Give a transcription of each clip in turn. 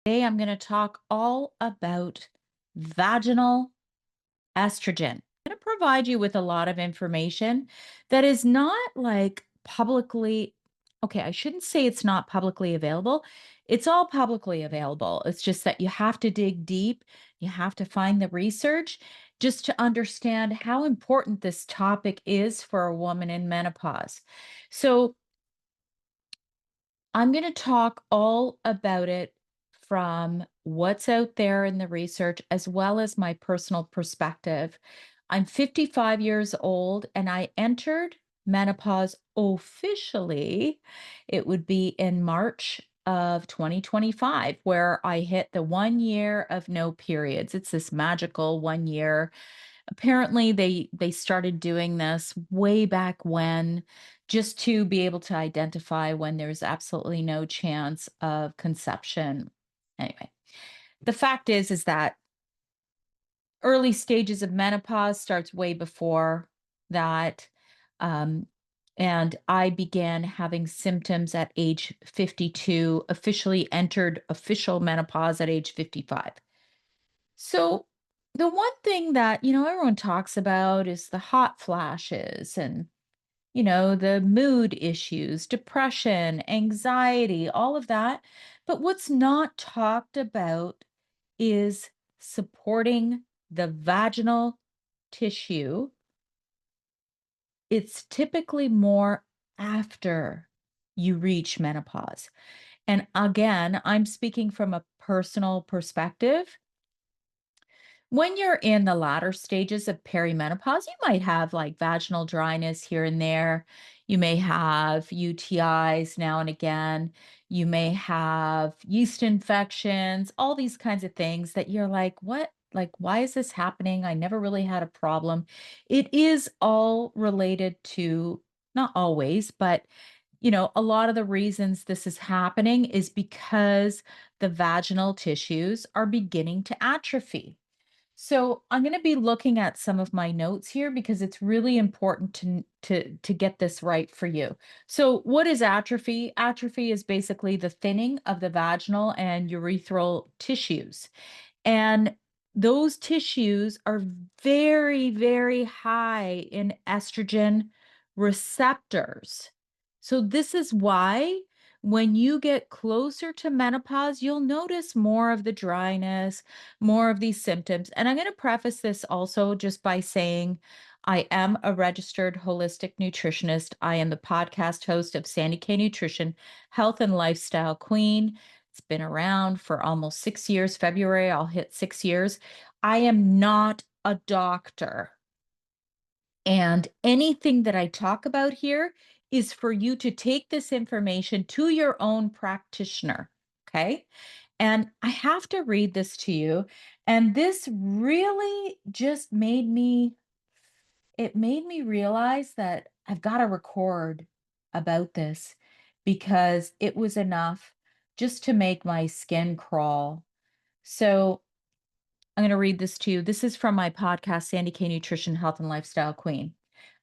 Today, I'm going to talk all about vaginal estrogen. I'm going to provide you with a lot of information that is not like publicly, okay, I shouldn't say it's not publicly available. It's all publicly available. It's just that you have to dig deep, you have to find the research just to understand how important this topic is for a woman in menopause. So, I'm going to talk all about it from what's out there in the research as well as my personal perspective. I'm 55 years old and I entered menopause officially. It would be in March of 2025, where I hit the 1 year of no periods. It's this magical 1 year. Apparently they started doing this way back when, just to be able to identify when there's absolutely no chance of conception. Anyway, the fact is that early stages of menopause starts way before that. Um, and I began having symptoms at age 52, officially entered official menopause at age 55. So the one thing that, everyone talks about is the hot flashes and, the mood issues, depression, anxiety, all of that. But what's not talked about is supporting the vaginal tissue. It's typically more after you reach menopause. And again, I'm speaking from a personal perspective. When you're in the latter stages of perimenopause, you might have like vaginal dryness here and there. You may have UTIs now and again. You may have yeast infections, all these kinds of things that you're like, what? Like, why is this happening? I never really had a problem. It is all related to, not always, but a lot of the reasons this is happening is because the vaginal tissues are beginning to atrophy. So I'm going to be looking at some of my notes here because it's really important to get this right for you. So what is atrophy? Atrophy is basically the thinning of the vaginal and urethral tissues. And those tissues are very, very high in estrogen receptors. So this is why when you get closer to menopause, you'll notice more of the dryness, more of these symptoms. And I'm going to preface this also just by saying I am a registered holistic nutritionist. I am the podcast host of Sandy K Nutrition, Health and Lifestyle Queen. It's been around for almost 6 years. February, I'll hit 6 years. I am not a doctor. And anything that I talk about here is for you to take this information to your own practitioner. Okay. And I have to read this to you. And this really just it made me realize that I've got to record about this because it was enough just to make my skin crawl. So I'm going to read this to you. This is from my podcast, Sandy K Nutrition, Health and Lifestyle Queen.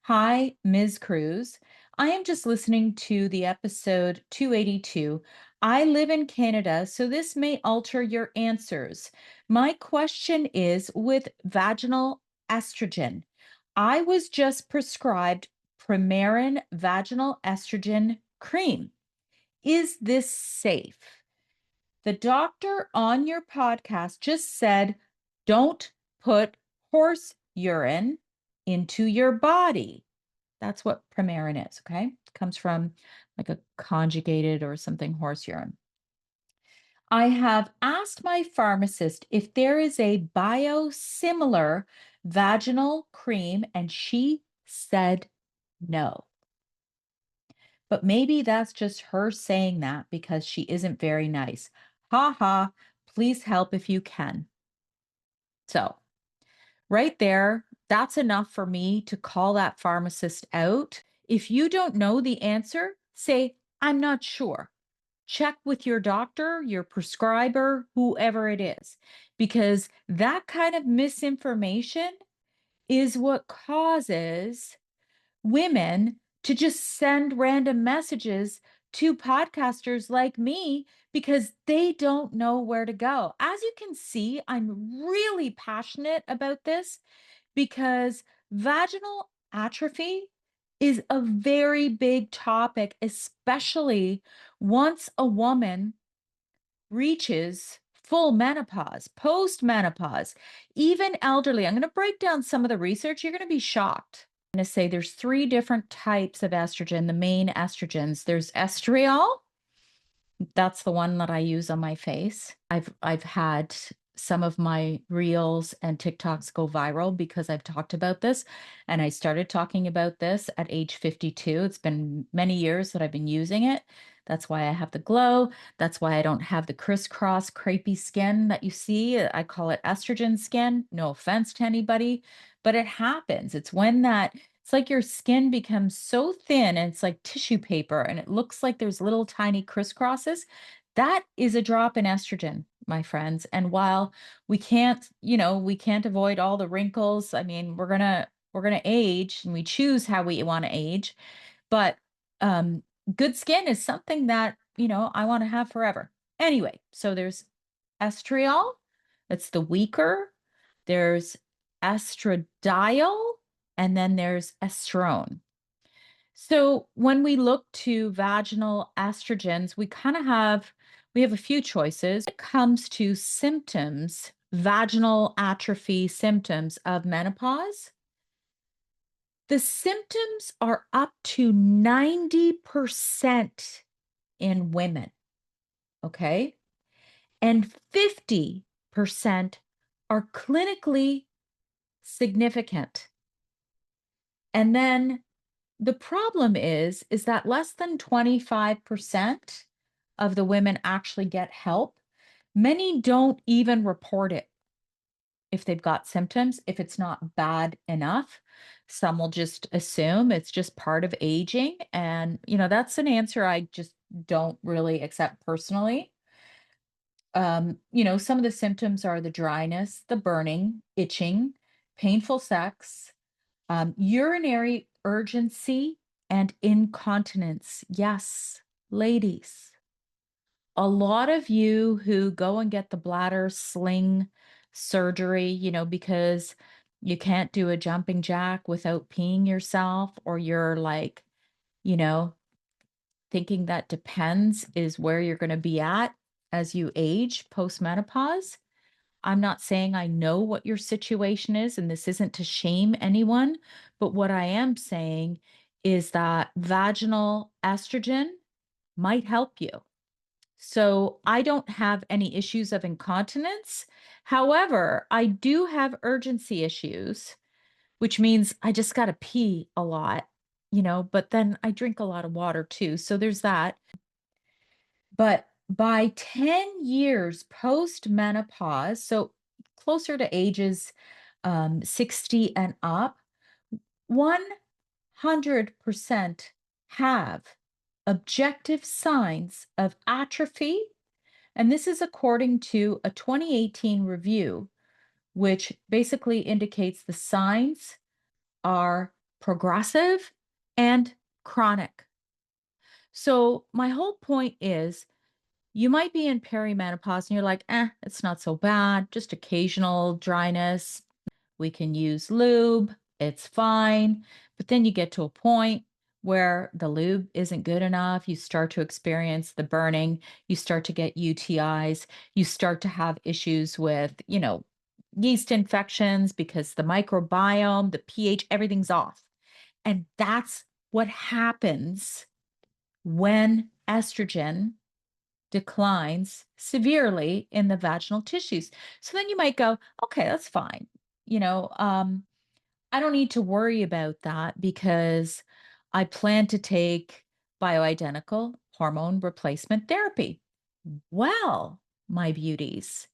Hi, Ms. Cruz. I am just listening to the episode 282. I live in Canada, so this may alter your answers. My question is with vaginal estrogen. I was just prescribed Premarin vaginal estrogen cream. Is this safe? The doctor on your podcast just said, don't put horse urine into your body. That's what Premarin is, okay? It comes from like a conjugated or something horse urine. I have asked my pharmacist if there is a biosimilar vaginal cream, and she said no. But maybe that's just her saying that because she isn't very nice. Ha ha, please help if you can. So, right there, that's enough for me to call that pharmacist out. If you don't know the answer, say, I'm not sure. Check with your doctor, your prescriber, whoever it is, because that kind of misinformation is what causes women to just send random messages to podcasters like me because they don't know where to go. As you can see, I'm really passionate about this because vaginal atrophy is a very big topic, especially once a woman reaches full menopause, post-menopause, even elderly. I'm going to break down some of the research. You're going to be shocked. I'm going to say there's 3 different types of estrogen, the main estrogens. There's estriol. That's the one that I use on my face. I've had some of my reels and TikToks go viral because I've talked about this. And I started talking about this at age 52. It's been many years that I've been using it. That's why I have the glow. That's why I don't have the crisscross, crepey skin that you see. I call it estrogen skin. No offense to anybody, but it happens. It's when it's like your skin becomes so thin and it's like tissue paper and it looks like there's little tiny crisscrosses. That is a drop in estrogen, my friends. And while we can't avoid all the wrinkles. I mean, we're gonna age and we choose how we want to age, but um good skin is something that, I want to have forever. Anyway, so there's estriol, that's the weaker. There's estradiol, and then there's estrone. So when we look to vaginal estrogens, we have a few choices. When it comes to symptoms, vaginal atrophy symptoms of menopause, the symptoms are up to 90% in women, okay? And 50% are clinically significant. And then the problem is that less than 25% of the women actually get help. Many don't even report it if they've got symptoms, if it's not bad enough. Some will just assume it's just part of aging. And, that's an answer I just don't really accept personally. Some of the symptoms are the dryness, the burning, itching, painful sex, urinary urgency, and incontinence. Yes, ladies. A lot of you who go and get the bladder sling surgery, because you can't do a jumping jack without peeing yourself, or you're like, you know, thinking that depends is where you're going to be at as you age post menopause. I'm not saying I know what your situation is, and this isn't to shame anyone, but what I am saying is that vaginal estrogen might help you. So I don't have any issues of incontinence. However, I do have urgency issues, which means I just got to pee a lot, but then I drink a lot of water too. So there's that. But by 10 years post menopause, so closer to ages 60 and up, 100% have objective signs of atrophy. And this is according to a 2018 review, which basically indicates the signs are progressive and chronic. So, my whole point is you might be in perimenopause and you're like, it's not so bad, just occasional dryness. We can use lube, it's fine. But then you get to a point where the lube isn't good enough. You start to experience the burning, you start to get UTIs, you start to have issues with, yeast infections because the microbiome, the pH, everything's off. And that's what happens when estrogen declines severely in the vaginal tissues. So then you might go, okay, that's fine. I don't need to worry about that because I plan to take bioidentical hormone replacement therapy. Well, my beauties,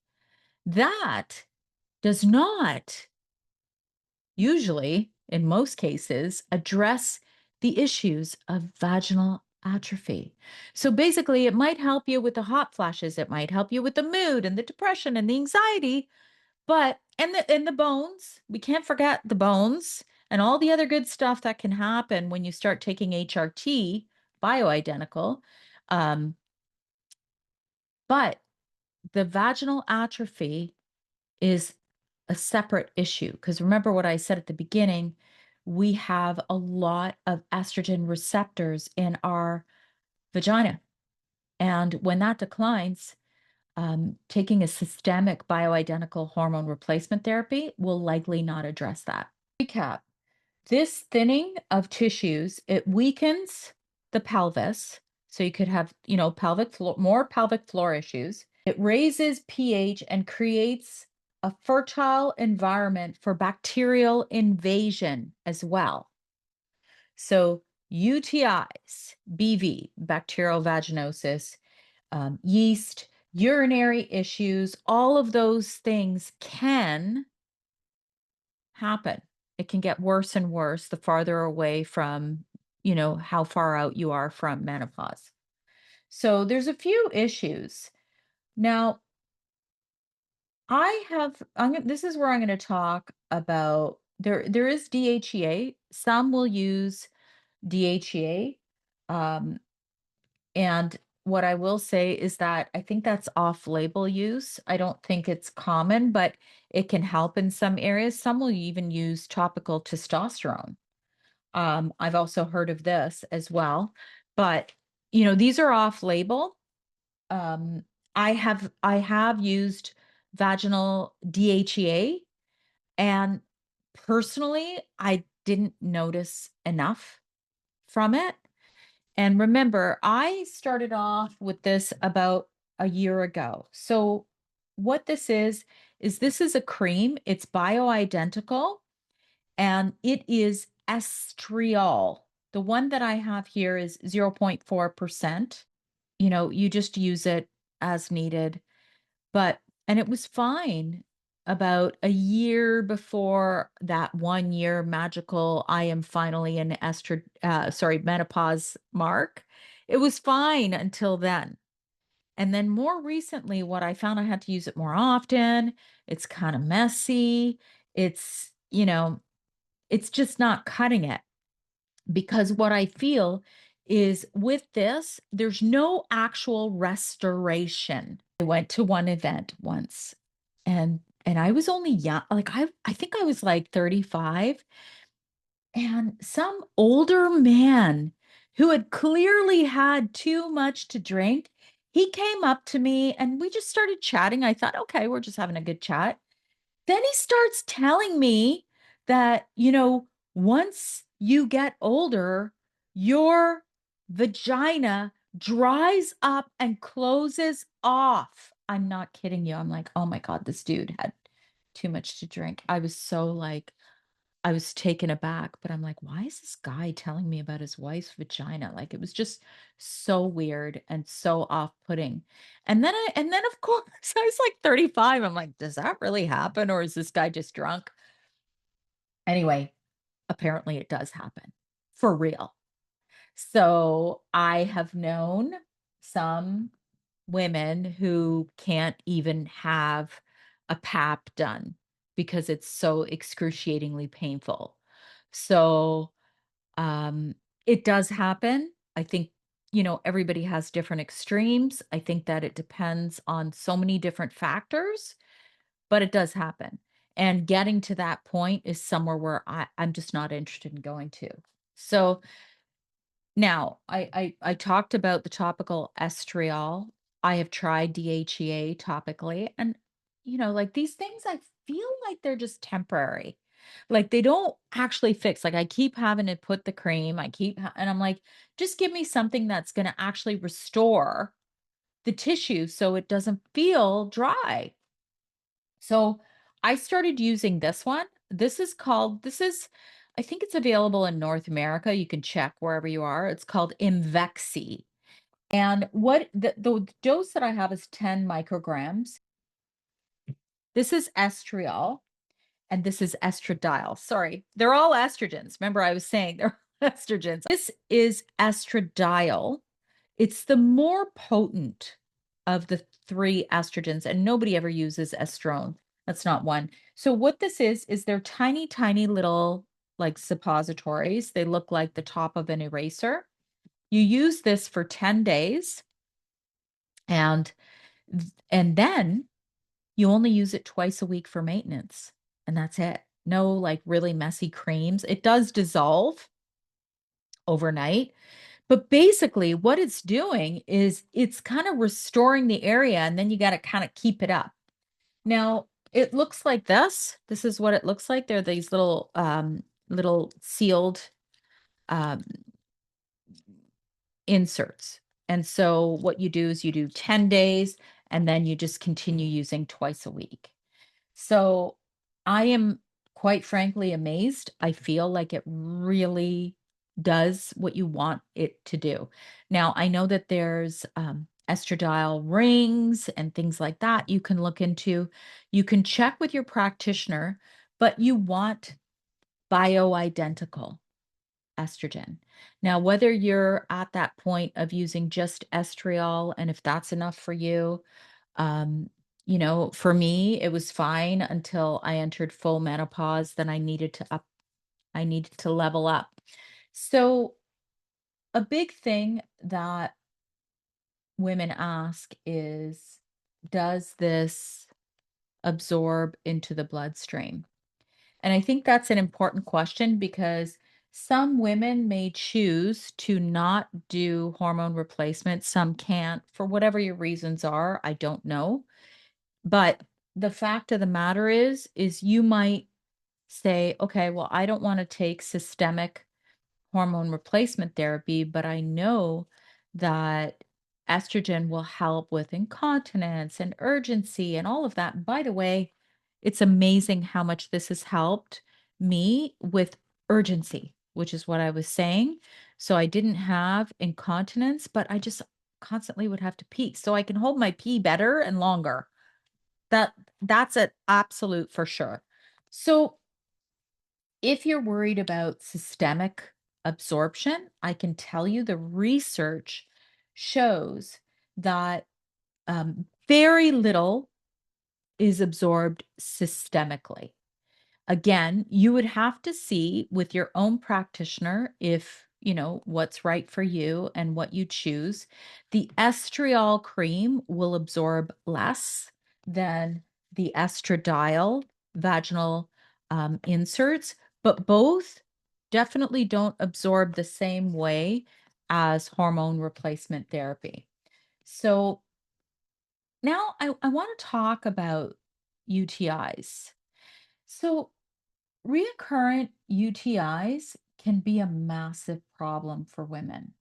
that does not usually, in most cases, address the issues of vaginal atrophy. So basically, it might help you with the hot flashes, it might help you with the mood and the depression and the anxiety, but and the bones, we can't forget the bones and all the other good stuff that can happen when you start taking HRT bioidentical. Um, but the vaginal atrophy is a separate issue because remember what I said at the beginning, we have a lot of estrogen receptors in our vagina. And when that declines, taking a systemic bioidentical hormone replacement therapy will likely not address that. Recap. This thinning of tissues, it weakens the pelvis. So you could have, pelvic floor, more pelvic floor issues. It raises pH and creates a fertile environment for bacterial invasion as well. So UTIs, BV, bacterial vaginosis, yeast, urinary issues, all of those things can happen. It can get worse and worse the farther away from, how far out you are from menopause. So there's a few issues. Now, this is where I'm going to talk about there is DHEA. Some will use DHEA. Um, And what I will say is that I think that's off-label use. I don't think it's common, but it can help in some areas. Some will even use topical testosterone. I've also heard of this as well, but these are off-label. Um, I have used vaginal DHEA, and personally, I didn't notice enough from it. And remember, I started off with this about a year ago. So what this is a cream. It's bioidentical and it is estriol. The one that I have here is 0.4%. You just use it as needed. And it was fine about a year before that 1 year magical I am finally in menopause mark. It was fine until then. And then more recently, what I found I had to use it more often. It's kind of messy. It's just not cutting it because what I feel is with this, there's no actual restoration. I went to one event once and I was only young, like I think I was like 35, and some older man who had clearly had too much to drink, he came up to me and we just started chatting. I thought, okay, we're just having a good chat. Then he starts telling me that, once you get older, your vagina dries up and closes off. I'm not kidding you. I'm like, oh my God, this dude had too much to drink. I was taken aback, but I'm like, why is this guy telling me about his wife's vagina? Like it was just so weird and so off-putting. And then of course I was like 35. I'm like, does that really happen or is this guy just drunk? Anyway, apparently it does happen for real. So I have known some women who can't even have a pap done because it's so excruciatingly painful. So um, it does happen. I think, everybody has different extremes. I think that it depends on so many different factors, but it does happen. And getting to that point is somewhere where I'm just not interested in going to. So now, I talked about the topical estriol. I have tried DHEA topically, and like these things, I feel like they're just temporary. Like they don't actually fix. Like I keep having to put the cream. And I'm like, just give me something that's going to actually restore the tissue so it doesn't feel dry. So I started using this one. I think it's available in North America. You can check wherever you are. It's called Imvexi. And what the dose that I have is 10 micrograms. This is estriol and this is estradiol. Sorry, they're all estrogens. Remember, I was saying they're estrogens. This is estradiol. It's the more potent of the three estrogens, and nobody ever uses estrone. That's not one. So what this is they're tiny, tiny little like suppositories. They look like the top of an eraser. You use this for 10 days, and and then you only use it twice a week for maintenance, and that's it. No, like, really messy creams. It does dissolve overnight, but basically what it's doing is it's kinda restoring the area, and then you gotta kinda keep it up. Now, it looks like this. This is what it looks like. They're these little sealed, um, inserts. And so what you do is you do 10 days, and then you just continue using twice a week. So I am quite frankly amazed. I feel like it really does what you want it to do. Now, I know that there's estradiol rings and things like that you can look into. You can check with your practitioner, but you want bioidentical estrogen. Now, whether you're at that point of using just estriol and if that's enough for you, um, for me, it was fine until I entered full menopause. Then I needed to level up. So, a big thing that women ask is, does this absorb into the bloodstream? And I think that's an important question because some women may choose to not do hormone replacement. Some can't, for whatever your reasons are. I don't know. But the fact of the matter is you might say, okay, well, I don't want to take systemic hormone replacement therapy, but I know that estrogen will help with incontinence and urgency and all of that. And by the way, it's amazing how much this has helped me with urgency, which is what I was saying. So I didn't have incontinence, but I just constantly would have to pee. So I can hold my pee better and longer. That that's an absolute for sure. So if you're worried about systemic absorption, I can tell you the research shows that very little is absorbed systemically. Again, you would have to see with your own practitioner if, what's right for you and what you choose. The estriol cream will absorb less than the estradiol vaginal inserts, but both definitely don't absorb the same way as hormone replacement therapy. So now I want to talk about UTIs. So recurrent UTIs can be a massive problem for women.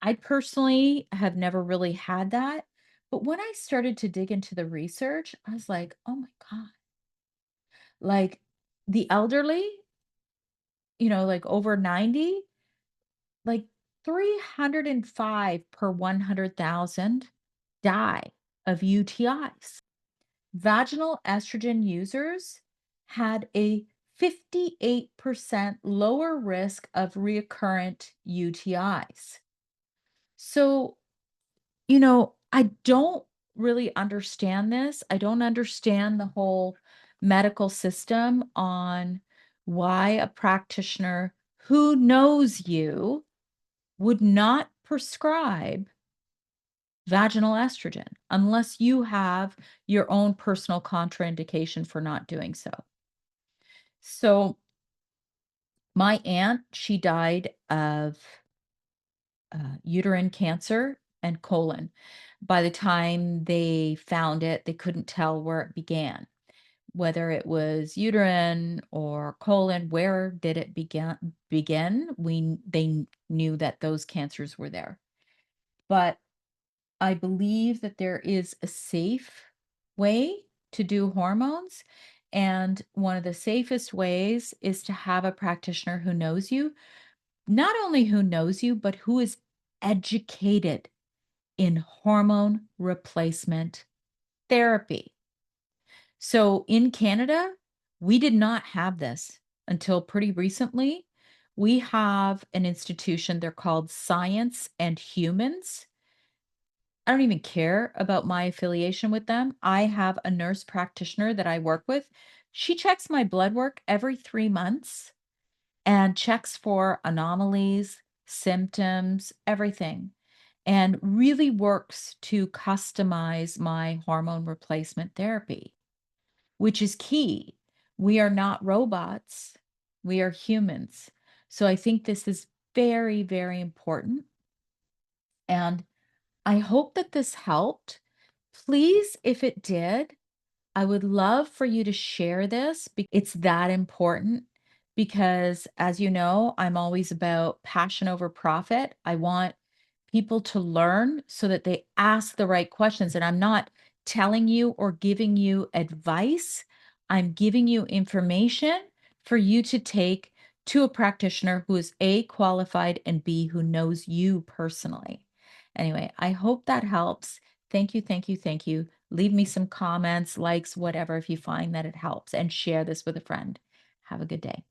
I personally have never really had that, but when I started to dig into the research, I was like, oh my God. Like the elderly, like over 90, like 305 per 100,000 die of UTIs. Vaginal estrogen users had a 58% lower risk of recurrent UTIs. So, I don't really understand this. I don't understand the whole medical system on why a practitioner who knows you would not prescribe vaginal estrogen unless you have your own personal contraindication for not doing so. So, my aunt, she died of uterine cancer and colon. By the time they found it, they couldn't tell where it began, whether it was uterine or colon. Where did it begin? They knew that those cancers were there, but I believe that there is a safe way to do hormones. And one of the safest ways is to have a practitioner who knows you, not only who knows you, but who is educated in hormone replacement therapy. So in Canada, we did not have this until pretty recently. We have an institution, they're called Science and Humans. I don't even care about my affiliation with them. I have a nurse practitioner that I work with. She checks my blood work every 3 months and checks for anomalies, symptoms, everything, and really works to customize my hormone replacement therapy, which is key. We are not robots, we are humans. So I think this is very, very important. And I hope that this helped. Please, if it did, I would love for you to share this. It's that important because, as you know, I'm always about passion over profit. I want people to learn so that they ask the right questions. And I'm not telling you or giving you advice, I'm giving you information for you to take to a practitioner who is A, qualified, and B, who knows you personally. Anyway, I hope that helps. Thank you, thank you, thank you. Leave me some comments, likes, whatever, if you find that it helps, and share this with a friend. Have a good day.